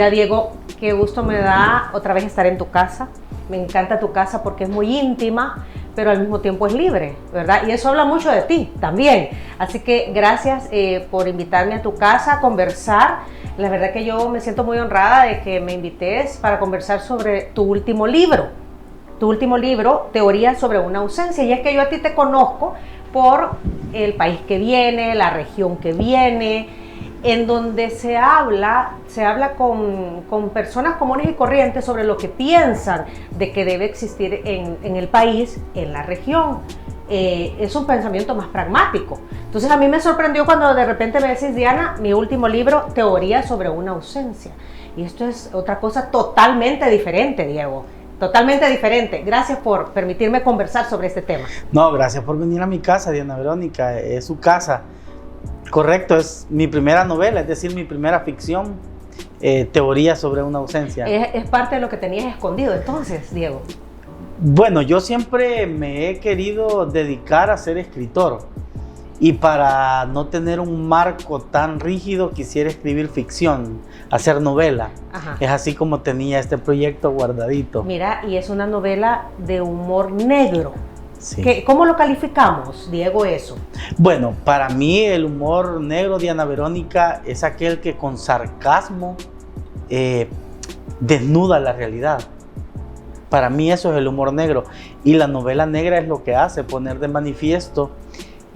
Mira, Diego, qué gusto me da otra vez estar en tu casa. Me encanta tu casa porque es muy íntima, pero al mismo tiempo es libre, ¿verdad? Y eso habla mucho de ti también. Así que gracias por invitarme a tu casa a conversar. La verdad que yo me siento muy honrada de que me invites para conversar sobre tu último libro. Tu último libro, Teoría sobre una ausencia. Y es que yo a ti te conozco por el país que viene, la región que viene, en donde se habla con personas comunes y corrientes sobre lo que piensan de que debe existir en el país, en la región. Es un pensamiento más pragmático. Entonces a mí me sorprendió cuando de repente me decís, Diana, mi último libro, Teoría sobre una ausencia. Y esto es otra cosa totalmente diferente, Diego. Totalmente diferente. Gracias por permitirme conversar sobre este tema. No, gracias por venir a mi casa, Diana Verónica. Es su casa. Correcto, es mi primera novela, es decir, mi primera ficción, Teoría sobre una ausencia. Es parte de lo que tenías escondido entonces, Diego. Bueno, yo siempre me he querido dedicar a ser escritor y para no tener un marco tan rígido quisiera escribir ficción, hacer novela. Ajá. Es así como tenía este proyecto guardadito. Mira, y es una novela de humor negro. Sí. ¿Cómo lo calificamos, Diego, eso? Bueno, para mí el humor negro, Diana Verónica, es aquel que con sarcasmo desnuda la realidad. Para mí eso es el humor negro. Y la novela negra es lo que hace, poner de manifiesto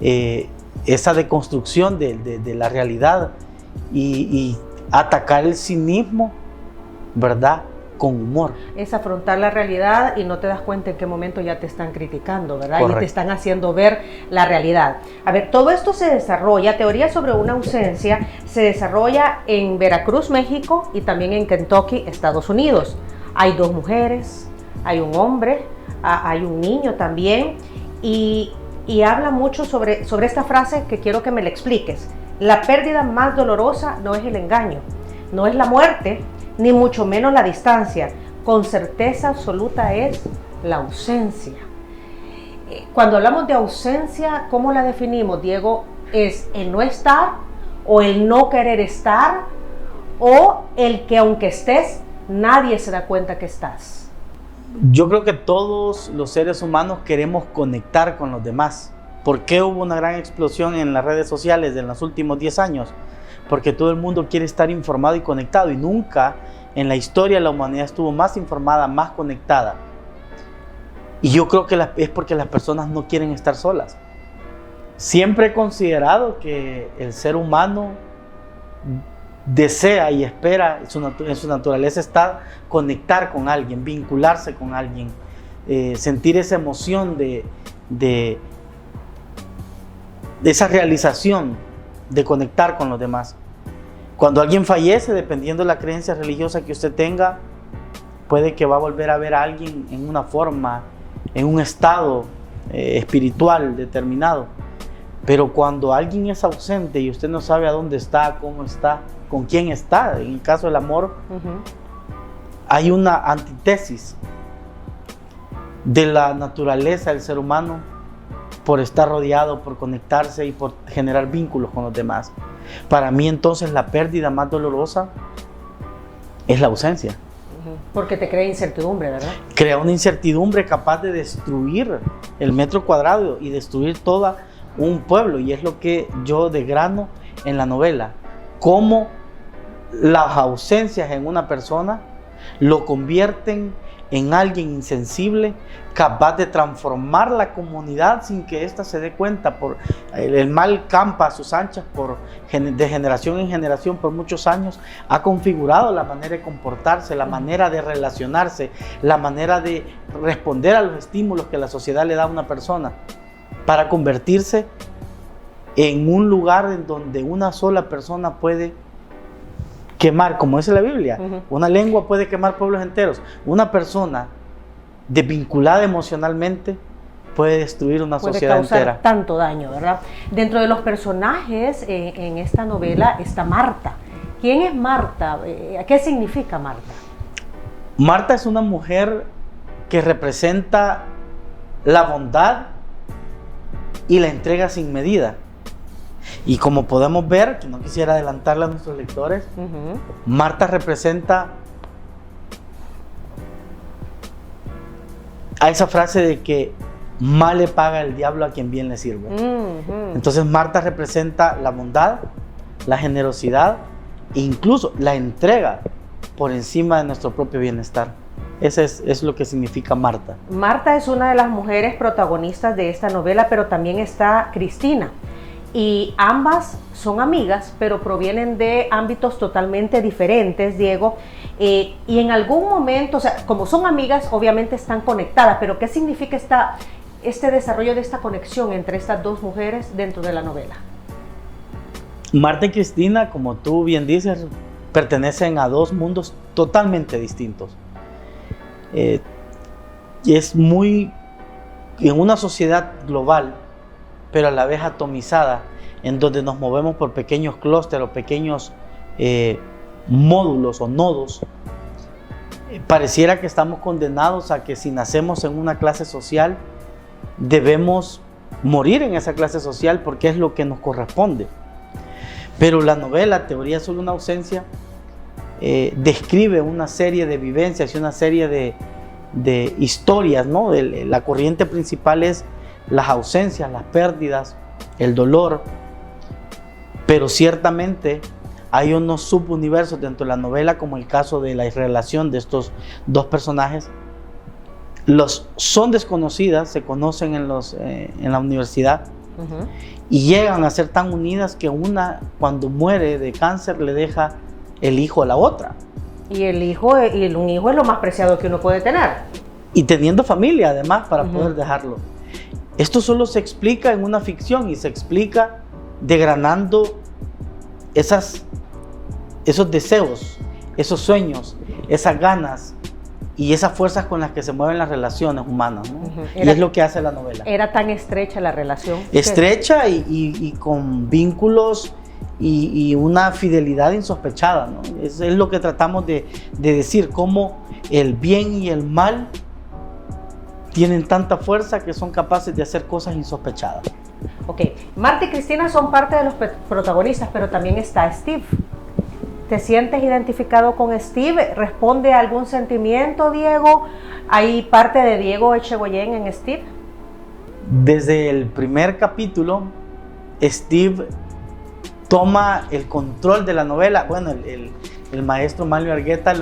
esa deconstrucción de la realidad y atacar el cinismo, ¿verdad?, con humor. Es afrontar la realidad y no te das cuenta en qué momento ya te están criticando, ¿verdad? Correcto. Y te están haciendo ver la realidad. A ver, todo esto se desarrolla, Teoría sobre una ausencia, se desarrolla en Veracruz, México, y también en Kentucky, Estados Unidos. Hay 2 mujeres, hay un hombre, hay un niño también, y habla mucho sobre esta frase que quiero que me la expliques. La pérdida más dolorosa no es el engaño, no es la muerte, ni mucho menos la distancia. Con certeza absoluta es la ausencia. Cuando hablamos de ausencia, ¿cómo la definimos, Diego? ¿Es el no estar o el no querer estar o el que aunque estés, nadie se da cuenta que estás? Yo creo que todos los seres humanos queremos conectar con los demás. ¿Por qué hubo una gran explosión en las redes sociales en los últimos 10 años? Porque todo el mundo quiere estar informado y conectado, y nunca en la historia la humanidad estuvo más informada, más conectada. Y yo creo que es porque las personas no quieren estar solas. Siempre he considerado que el ser humano desea y espera, en su naturaleza está conectar con alguien, vincularse con alguien, sentir esa emoción de esa realización de conectar con los demás. Cuando alguien fallece, dependiendo de la creencia religiosa que usted tenga, puede que va a volver a ver a alguien en una forma, en un estado espiritual determinado. Pero cuando alguien es ausente y usted no sabe a dónde está, cómo está, con quién está, en el caso del amor, hay una antítesis de la naturaleza del ser humano por estar rodeado, por conectarse y por generar vínculos con los demás. Para mí entonces la pérdida más dolorosa es la ausencia. Porque te crea incertidumbre, ¿verdad? Crea una incertidumbre capaz de destruir el metro cuadrado y destruir todo un pueblo, y es lo que yo desgrano en la novela. Cómo las ausencias en una persona lo convierten en alguien insensible, capaz de transformar la comunidad sin que ésta se dé cuenta. El mal campa a sus anchas de generación en generación por muchos años. Ha configurado la manera de comportarse, la manera de relacionarse, la manera de responder a los estímulos que la sociedad le da a una persona, para convertirse en un lugar en donde una sola persona puede quemar, como dice la Biblia. Una lengua puede quemar pueblos enteros. Una persona desvinculada emocionalmente puede destruir una sociedad entera. Puede causar tanto daño, ¿verdad? Dentro de los personajes en esta novela está Marta. ¿Quién es Marta? ¿Qué significa Marta? Marta es una mujer que representa la bondad y la entrega sin medida. Y como podemos ver, que no quisiera adelantarle a nuestros lectores, Marta representa a esa frase de que mal le paga el diablo a quien bien le sirve. Entonces Marta representa la bondad, la generosidad e incluso la entrega por encima de nuestro propio bienestar. Ese es lo que significa Marta. Marta es una de las mujeres protagonistas de esta novela, pero también está Cristina. Y ambas son amigas, pero provienen de ámbitos totalmente diferentes, Diego. Y en algún momento, o sea, como son amigas, obviamente están conectadas, pero ¿qué significa este desarrollo de esta conexión entre estas dos mujeres dentro de la novela? Marta y Cristina, como tú bien dices, pertenecen a dos mundos totalmente distintos. Y es muy, en una sociedad global, pero a la vez atomizada, en donde nos movemos por pequeños clústeres o pequeños módulos o nodos, pareciera que estamos condenados a que si nacemos en una clase social, debemos morir en esa clase social porque es lo que nos corresponde. Pero la novela, Teoría sobre una ausencia, describe una serie de vivencias y una serie de historias, ¿no? La corriente principal es las ausencias, las pérdidas, el dolor, pero ciertamente hay unos subuniversos dentro de la novela, como el caso de la relación de estos dos personajes. Son desconocidas, se conocen en la universidad, y llegan a ser tan unidas que una, cuando muere de cáncer, le deja el hijo a la otra. Y un hijo es lo más preciado que uno puede tener. Y teniendo familia, además, para poder dejarlo. Esto solo se explica en una ficción y se explica desgranando esos deseos, esos sueños, esas ganas y esas fuerzas con las que se mueven las relaciones humanas, ¿no? Y es lo que hace la novela. Era tan estrecha la relación. Estrecha y con vínculos y una fidelidad insospechada, ¿no? Es lo que tratamos de decir, cómo el bien y el mal tienen tanta fuerza que son capaces de hacer cosas insospechadas. Ok, Marta y Cristina son parte de los protagonistas, pero también está Steve. ¿Te sientes identificado con Steve? ¿Responde a algún sentimiento, Diego? ¿Hay parte de Diego Echegoyen en Steve? Desde el primer capítulo, Steve toma el control de la novela. Bueno, el maestro Manlio Argueta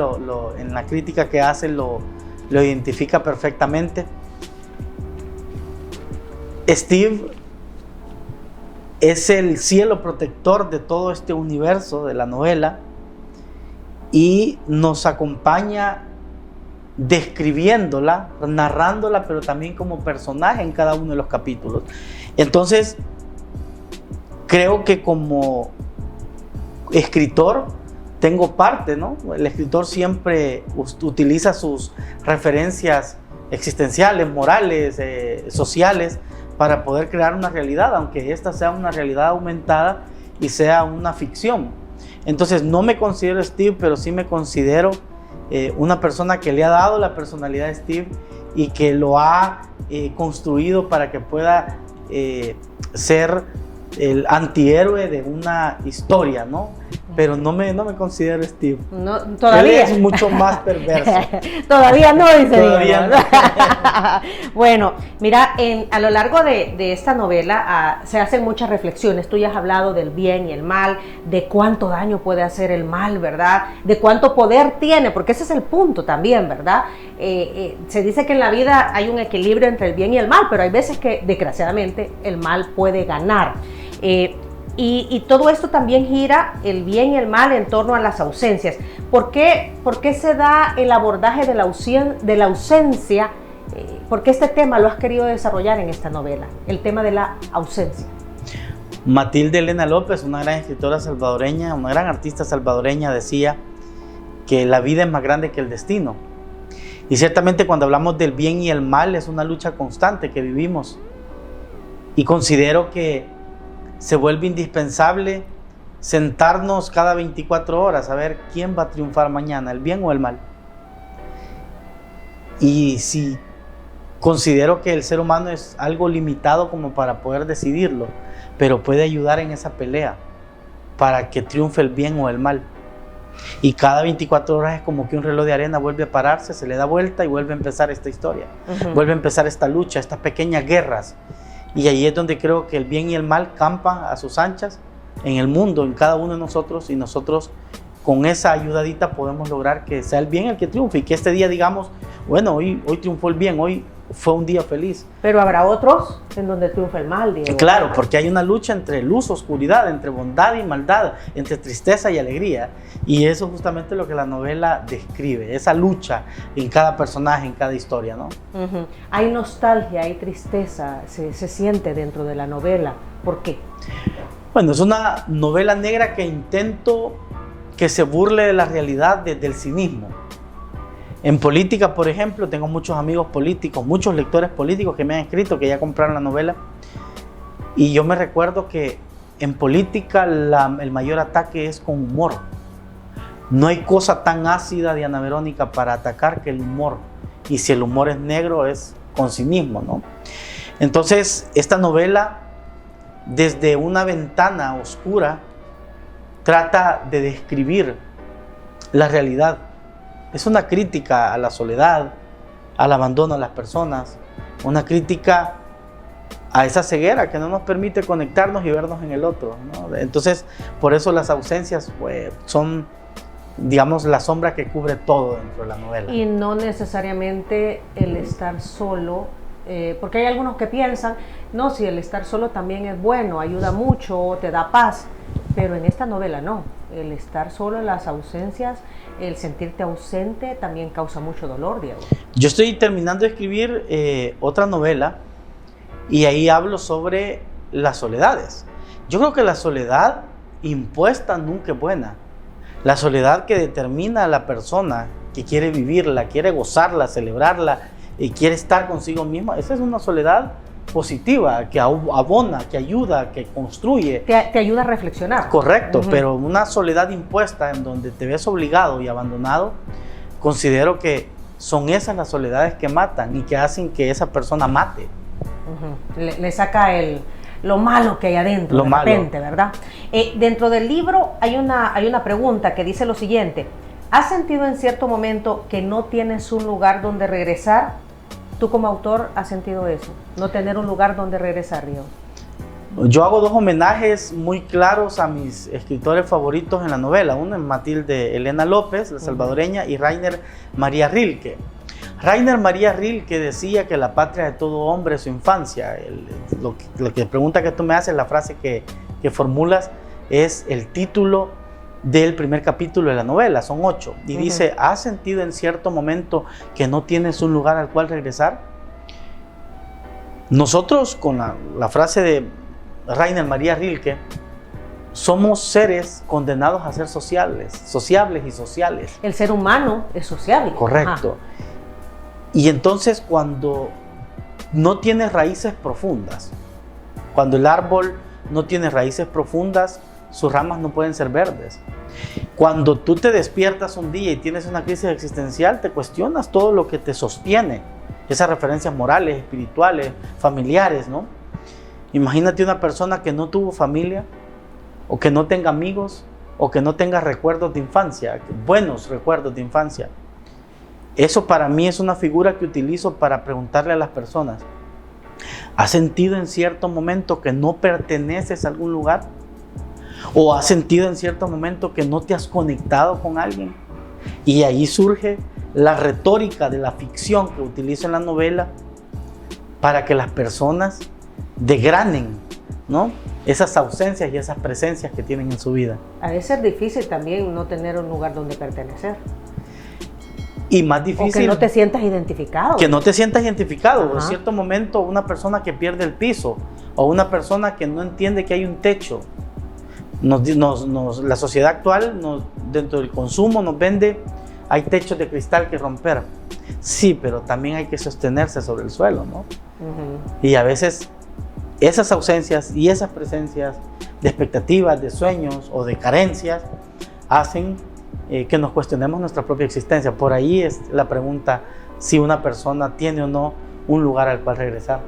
en la crítica que hace lo identifica perfectamente. Steve es el cielo protector de todo este universo de la novela y nos acompaña describiéndola, narrándola, pero también como personaje en cada uno de los capítulos. Entonces, creo que como escritor tengo parte, ¿no? El escritor siempre utiliza sus referencias existenciales, morales, sociales, para poder crear una realidad, aunque esta sea una realidad aumentada y sea una ficción. Entonces no me considero Steve, pero sí me considero una persona que le ha dado la personalidad de Steve y que lo ha construido para que pueda ser el antihéroe de una historia, ¿no? Pero no me considero Steve. No, todavía. Él es mucho más perverso. Todavía no, dice. Todavía no. Bueno, mira, a lo largo de esta novela se hacen muchas reflexiones. Tú ya has hablado del bien y el mal, de cuánto daño puede hacer el mal, ¿verdad? De cuánto poder tiene, porque ese es el punto también, ¿verdad? Se dice que en la vida hay un equilibrio entre el bien y el mal, pero hay veces que, desgraciadamente, el mal puede ganar. Y todo esto también gira, el bien y el mal, en torno a las ausencias. ¿Por qué se da el abordaje de la ausencia? ¿Por qué este tema lo has querido desarrollar en esta novela? El tema de la ausencia. Matilde Elena López, una gran escritora salvadoreña, una gran artista salvadoreña, decía que la vida es más grande que el destino. Y ciertamente cuando hablamos del bien y el mal es una lucha constante que vivimos. Y considero que se vuelve indispensable sentarnos cada 24 horas a ver quién va a triunfar mañana, el bien o el mal. Y si considero que el ser humano es algo limitado como para poder decidirlo, pero puede ayudar en esa pelea para que triunfe el bien o el mal. Y cada 24 horas es como que un reloj de arena vuelve a pararse, se le da vuelta y vuelve a empezar esta historia. Vuelve a empezar esta lucha, estas pequeñas guerras. Y ahí es donde creo que el bien y el mal campan a sus anchas en el mundo, en cada uno de nosotros, y nosotros con esa ayudadita podemos lograr que sea el bien el que triunfe y que este día digamos, bueno, hoy triunfó el bien, hoy fue un día feliz. Pero habrá otros en donde triunfa el mal, Diego. Claro, porque hay una lucha entre luz, oscuridad, entre bondad y maldad, entre tristeza y alegría. Y eso es justamente lo que la novela describe, esa lucha en cada personaje, en cada historia, ¿no? Hay nostalgia, hay tristeza, se siente dentro de la novela. ¿Por qué? Bueno, es una novela negra que intento que se burle de la realidad del cinismo. En política, por ejemplo, tengo muchos amigos políticos, muchos lectores políticos que me han escrito, que ya compraron la novela. Y yo me recuerdo que en política el mayor ataque es con humor. No hay cosa tan ácida, Diana Verónica, para atacar que el humor. Y si el humor es negro, es con cinismo, ¿no? Entonces, esta novela, desde una ventana oscura, trata de describir la realidad. Es una crítica a la soledad, al abandono de las personas, una crítica a esa ceguera que no nos permite conectarnos y vernos en el otro, ¿no? Entonces, por eso las ausencias pues, son, digamos, la sombra que cubre todo dentro de la novela. Y no necesariamente el estar solo, porque hay algunos que piensan, no, si el estar solo también es bueno, ayuda mucho, te da paz, pero en esta novela no. El estar solo, las ausencias, el sentirte ausente también causa mucho dolor, Diego. Yo estoy terminando de escribir otra novela y ahí hablo sobre las soledades. Yo creo que la soledad impuesta nunca es buena. La soledad que determina a la persona que quiere vivirla, quiere gozarla, celebrarla y quiere estar consigo misma, esa es una soledad positiva, que abona, que ayuda, que construye. Te ayuda a reflexionar. Correcto, pero una soledad impuesta en donde te ves obligado y abandonado, considero que son esas las soledades que matan y que hacen que esa persona mate. Le saca lo malo que hay adentro, lo de malo. repente, ¿verdad? Dentro del libro hay una pregunta que dice lo siguiente: ¿has sentido en cierto momento que no tienes un lugar donde regresar? ¿Tú como autor has sentido eso? No tener un lugar donde regresar, Diego. Yo hago dos homenajes muy claros a mis escritores favoritos en la novela. Uno es Matilde Elena López, la salvadoreña, y Rainer María Rilke. Rainer María Rilke decía que la patria de todo hombre es su infancia. Lo que pregunta que tú me haces, la frase que formulas, es el título del primer capítulo de la novela, son 8, y dice: ¿has sentido en cierto momento que no tienes un lugar al cual regresar? Nosotros, con la frase de Rainer María Rilke, somos seres condenados a ser sociables y sociales. El ser humano es sociable. Correcto. Y entonces cuando no tienes raíces profundas, cuando el árbol no tiene raíces profundas, sus ramas no pueden ser verdes. Cuando tú te despiertas un día y tienes una crisis existencial, te cuestionas todo lo que te sostiene, esas referencias morales, espirituales, familiares, ¿no? Imagínate una persona que no tuvo familia, o que no tenga amigos, o que no tenga recuerdos de infancia, buenos recuerdos de infancia. Eso para mí es una figura que utilizo para preguntarle a las personas: ¿has sentido en cierto momento que no perteneces a algún lugar? ¿O has sentido en cierto momento que no te has conectado con alguien? Y ahí surge la retórica de la ficción que utilizo en la novela para que las personas desgranen, ¿no?, esas ausencias y esas presencias que tienen en su vida. Ha de ser difícil también no tener un lugar donde pertenecer. Y más difícil... O que no te sientas identificado. Que no te sientas identificado. Ajá. En cierto momento, una persona que pierde el piso, o una persona que no entiende que hay un techo. La sociedad actual, dentro del consumo, nos vende: hay techos de cristal que romper. Sí, pero también hay que sostenerse sobre el suelo, ¿no? Y a veces esas ausencias y esas presencias de expectativas, de sueños o de carencias hacen que nos cuestionemos nuestra propia existencia. Por ahí es la pregunta: si una persona tiene o no un lugar al cual regresar.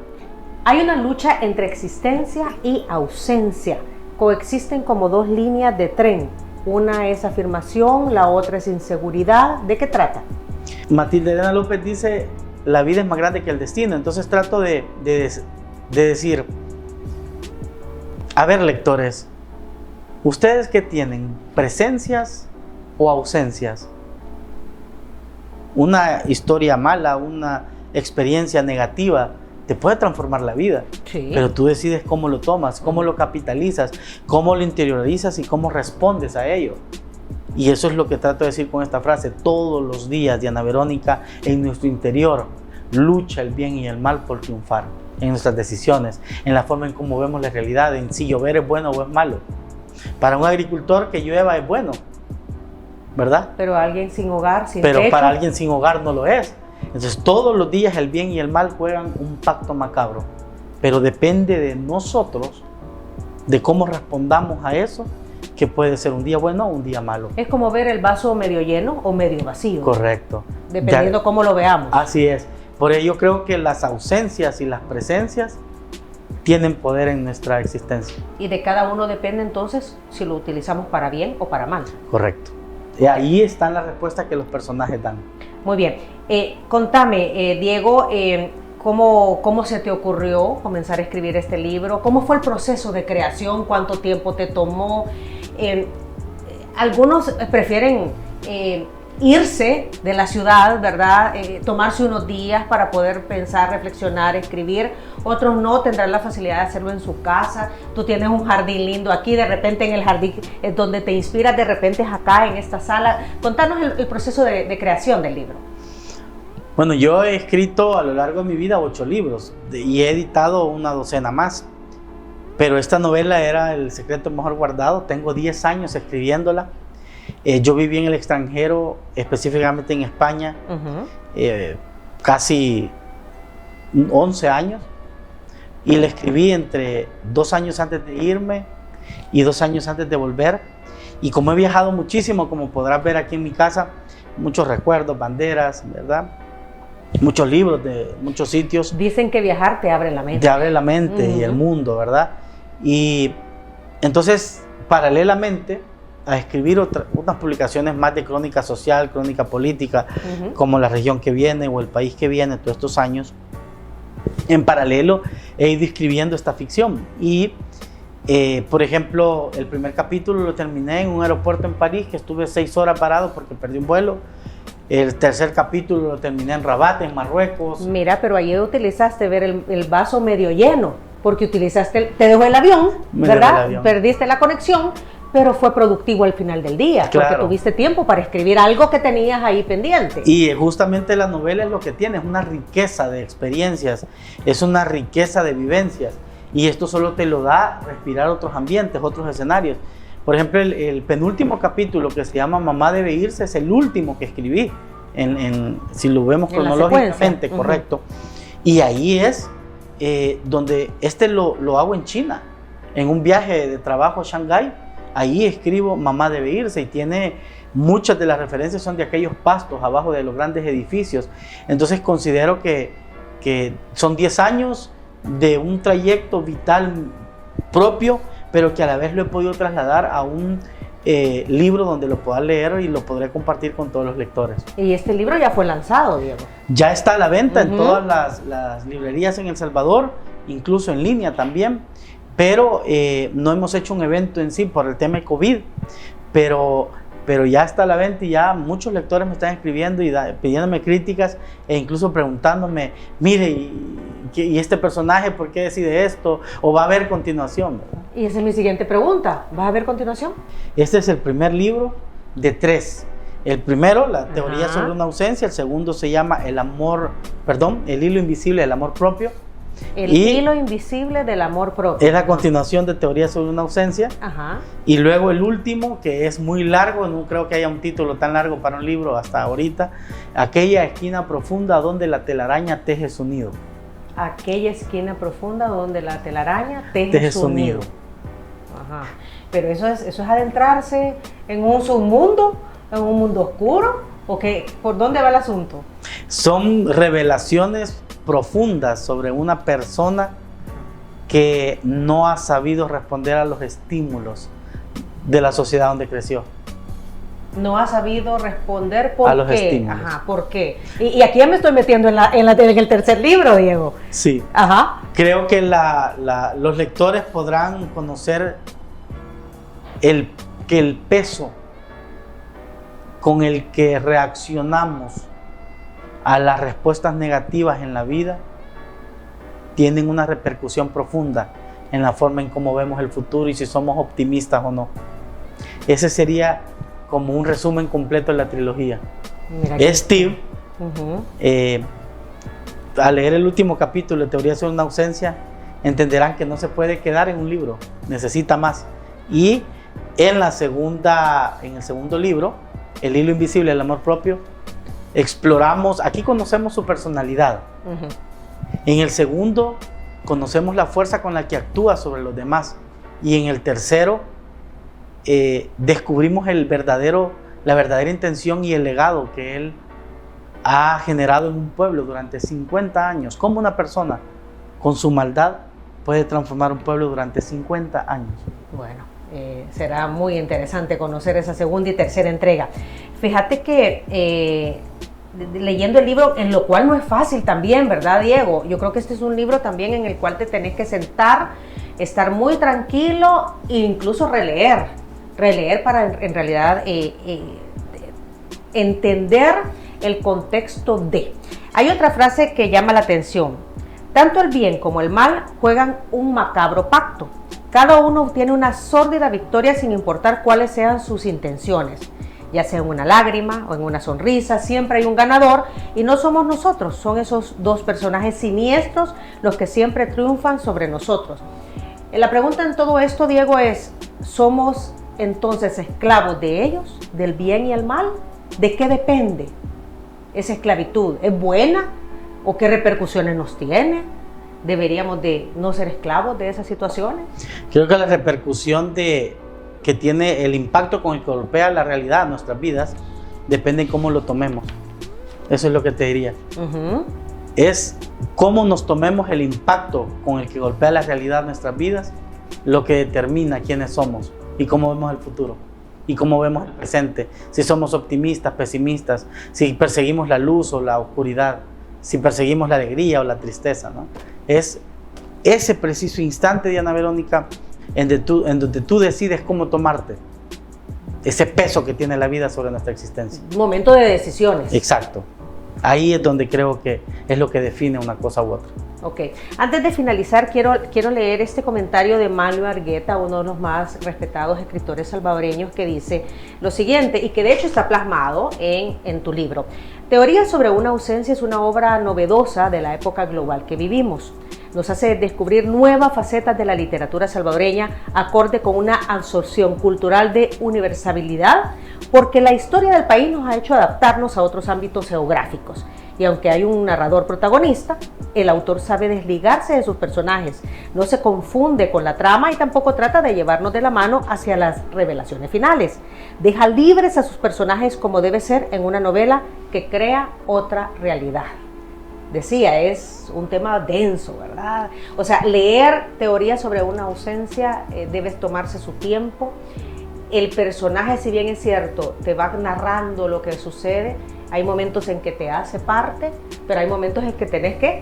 Hay una lucha entre existencia y ausencia. Coexisten como dos líneas de tren. Una es afirmación, la otra es inseguridad. ¿De qué trata? Matilde Elena López dice, la vida es más grande que el destino. Entonces trato de decir, a ver, lectores, ¿ustedes qué tienen? ¿Presencias o ausencias? Una historia mala, una experiencia negativa, te puede transformar la vida, Sí. pero tú decides cómo lo tomas, cómo lo capitalizas, cómo lo interiorizas y cómo respondes a ello. Y eso es lo que trato de decir con esta frase. Todos los días, Diana Verónica, en nuestro interior lucha el bien y el mal por triunfar, en nuestras decisiones, en la forma en cómo vemos la realidad, en si llover es bueno o es malo. Para un agricultor que llueva es bueno, ¿verdad? Pero alguien sin hogar, sin Pero techo. para alguien sin hogar no lo es. Entonces todos los días el bien y el mal juegan un pacto macabro, pero depende de nosotros, de cómo respondamos a eso, que puede ser un día bueno o un día malo. Es como ver el vaso medio lleno o medio vacío. Correcto. Dependiendo cómo lo veamos. Así es. Por ello creo que las ausencias y las presencias tienen poder en nuestra existencia. Y de cada uno depende entonces si lo utilizamos para bien o para mal. Correcto. Y ahí están las respuestas que los personajes dan. Muy bien. Contame, Diego, ¿cómo se te ocurrió comenzar a escribir este libro? ¿Cómo fue el proceso de creación? ¿Cuánto tiempo te tomó? Algunos prefieren irse de la ciudad, ¿verdad? Tomarse unos días para poder pensar, reflexionar, escribir. Otros no, tendrán la facilidad de hacerlo en su casa. Tú tienes un jardín lindo aquí, de repente en el jardín es donde te inspiras, de repente es acá en esta sala. Contanos el proceso de creación del libro. Bueno, yo he escrito a lo largo de mi vida 8 libros y he editado una docena más. Pero esta novela era El secreto mejor guardado. Tengo 10 años escribiéndola. Yo viví en el extranjero, específicamente en España, casi 11 años. Y la escribí entre 2 años antes de irme y 2 años antes de volver. Y como he viajado muchísimo, como podrás ver aquí en mi casa, muchos recuerdos, banderas, ¿verdad? Muchos libros de muchos sitios. Dicen que viajar te abre la mente. Te abre la mente y el mundo, ¿verdad? Y entonces, paralelamente a escribir unas publicaciones más de crónica social, crónica política, como La región que viene o El país que viene, todos estos años, en paralelo he ido escribiendo esta ficción. Y, por ejemplo, el primer capítulo lo terminé en un aeropuerto en París, que estuve 6 horas parado porque perdí un vuelo. El tercer capítulo lo terminé en Rabat, en Marruecos. Mira, pero ahí utilizaste ver el vaso medio lleno, porque utilizaste, te dejó el avión, ¿verdad? Perdiste la conexión, pero fue productivo al final del día, claro, porque tuviste tiempo para escribir algo que tenías ahí pendiente. Y justamente la novela es lo que tiene, es una riqueza de experiencias, es una riqueza de vivencias, y esto solo te lo da respirar otros ambientes, otros escenarios. Por ejemplo, el penúltimo capítulo, que se llama Mamá debe irse, es el último que escribí, si lo vemos cronológicamente, correcto. Y ahí es donde lo hago en China, en un viaje de trabajo a Shanghái. Ahí escribo Mamá debe irse, y tiene muchas de las referencias son de aquellos pastos abajo de los grandes edificios. Entonces considero que son 10 años de un trayecto vital propio, pero que a la vez lo he podido trasladar a un libro donde lo pueda leer y lo podré compartir con todos los lectores. Y este libro ya fue lanzado, Diego. Ya está a la venta en todas las librerías en El Salvador, incluso en línea también, pero no hemos hecho un evento en sí por el tema de COVID, pero ya está a la venta y ya muchos lectores me están escribiendo y pidiéndome críticas e incluso preguntándome, mire, ¿y este personaje por qué decide esto? ¿O va a haber continuación? ¿Verdad? Y esa es mi siguiente pregunta, ¿va a haber continuación? Este es el primer libro de 3. El primero, La teoría sobre una ausencia. El segundo se llama El hilo invisible del amor propio. El hilo invisible del amor propio. Es la continuación de Teoría sobre una ausencia. Y luego el último, que es muy largo, no creo que haya un título tan largo para un libro hasta ahorita, Aquella esquina profunda donde la telaraña teje su nido. Aquella esquina profunda donde la telaraña teje su nido. Ajá. Pero eso es adentrarse en un submundo, en un mundo oscuro, ¿o qué? ¿Por dónde va el asunto? Son revelaciones profundas sobre una persona que no ha sabido responder a los estímulos de la sociedad donde creció. No ha sabido responder por A los qué. estímulos. Ajá, ¿por qué? Y aquí ya me estoy metiendo en el tercer libro, Diego. Sí. Ajá. Creo que los lectores podrán conocer que el peso con el que reaccionamos a las respuestas negativas en la vida tienen una repercusión profunda en la forma en cómo vemos el futuro y si somos optimistas o no. Ese sería como un resumen completo de la trilogía. Mira que- Steve, Ujú. al leer el último capítulo de Teoría sobre una ausencia, entenderán que no se puede quedar en un libro, necesita más. Y en el segundo libro, El hilo invisible del amor propio, exploramos, aquí conocemos su personalidad. Ujú. En el segundo, conocemos la fuerza con la que actúa sobre los demás. Y en el tercero, descubrimos la verdadera intención y el legado que él ha generado en un pueblo durante 50 años. Cómo una persona con su maldad puede transformar un pueblo durante 50 años. Bueno, será muy interesante conocer esa segunda y tercera entrega. Fíjate que leyendo el libro, en lo cual no es fácil también, ¿verdad, Diego? Yo creo que este es un libro también en el cual te tenés que sentar, estar muy tranquilo e incluso releer para en realidad entender el contexto de. Hay otra frase que llama la atención. Tanto el bien como el mal juegan un macabro pacto. Cada uno obtiene una sórdida victoria sin importar cuáles sean sus intenciones. Ya sea en una lágrima o en una sonrisa, siempre hay un ganador y no somos nosotros, son esos dos personajes siniestros los que siempre triunfan sobre nosotros. La pregunta en todo esto, Diego, es, ¿somos entonces esclavos de ellos, del bien y el mal? ¿De qué depende esa esclavitud? ¿Es buena o qué repercusiones nos tiene? ¿Deberíamos de no ser esclavos de esas situaciones? Creo que la repercusión que tiene el impacto con el que golpea la realidad de nuestras vidas depende en cómo lo tomemos. Eso es lo que te diría. Uh-huh. Es cómo nos tomemos el impacto con el que golpea la realidad de nuestras vidas lo que determina quiénes somos y cómo vemos el futuro y cómo vemos el presente. Si somos optimistas, pesimistas, si perseguimos la luz o la oscuridad, si perseguimos la alegría o la tristeza, ¿no? Es ese preciso instante, Diana Verónica, en donde tú decides cómo tomarte ese peso que tiene la vida sobre nuestra existencia. Momento de decisiones. Exacto. Ahí es donde creo que es lo que define una cosa u otra. Ok. Antes de finalizar, quiero leer este comentario de Manuel Argueta, uno de los más respetados escritores salvadoreños, que dice lo siguiente, y que de hecho está plasmado en tu libro. Teoría sobre una ausencia es una obra novedosa de la época global que vivimos. Nos hace descubrir nuevas facetas de la literatura salvadoreña acorde con una absorción cultural de universalidad, porque la historia del país nos ha hecho adaptarnos a otros ámbitos geográficos. Y aunque hay un narrador protagonista, el autor sabe desligarse de sus personajes, no se confunde con la trama y tampoco trata de llevarnos de la mano hacia las revelaciones finales. Deja libres a sus personajes como debe ser en una novela que crea otra realidad. Decía, es un tema denso, ¿verdad? O sea, leer teoría sobre una ausencia debe tomarse su tiempo. El personaje, si bien es cierto, te va narrando lo que sucede, hay momentos en que te hace parte, pero hay momentos en que tenés que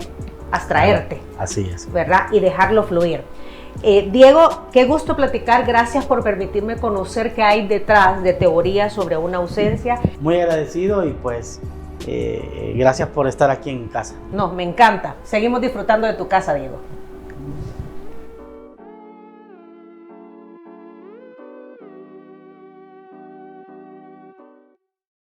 abstraerte. Así es. ¿Verdad? Y dejarlo fluir. Diego, qué gusto platicar. Gracias por permitirme conocer qué hay detrás de teoría sobre una ausencia. Muy agradecido y pues gracias por estar aquí en casa. No, me encanta. Seguimos disfrutando de tu casa, Diego.